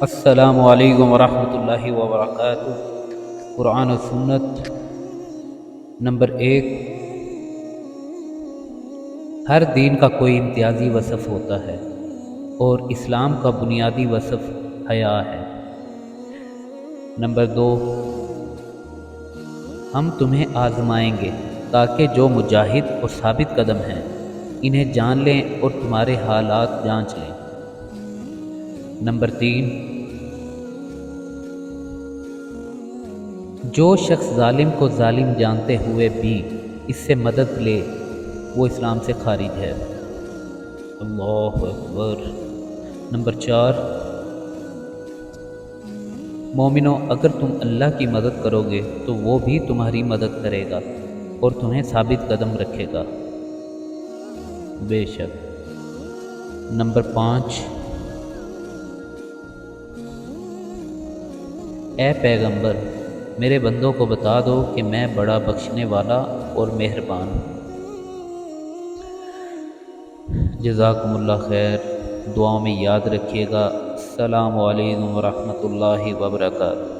السلام علیکم ورحمۃ اللہ وبرکاتہ۔ قرآن و سنت نمبر 1۔ ہر دین کا کوئی امتیازی وصف ہوتا ہے اور اسلام کا بنیادی وصف حیا ہے۔ نمبر 2، ہم تمہیں آزمائیں گے تاکہ جو مجاہد اور ثابت قدم ہیں انہیں جان لیں اور تمہارے حالات جانچ لیں۔ نمبر 3، جو شخص ظالم کو ظالم جانتے ہوئے بھی اس سے مدد لے وہ اسلام سے خارج ہے۔ اللہ اکبر۔ نمبر 4، مومنو، اگر تم اللہ کی مدد کرو گے تو وہ بھی تمہاری مدد کرے گا اور تمہیں ثابت قدم رکھے گا، بے شک۔ نمبر 5، اے پیغمبر، میرے بندوں کو بتا دو کہ میں بڑا بخشنے والا اور مہربان ہوں۔ جزاکم اللہ خیر۔ دعاؤں میں یاد رکھیے گا۔ السلام علیکم ورحمۃ اللہ وبرکاتہ۔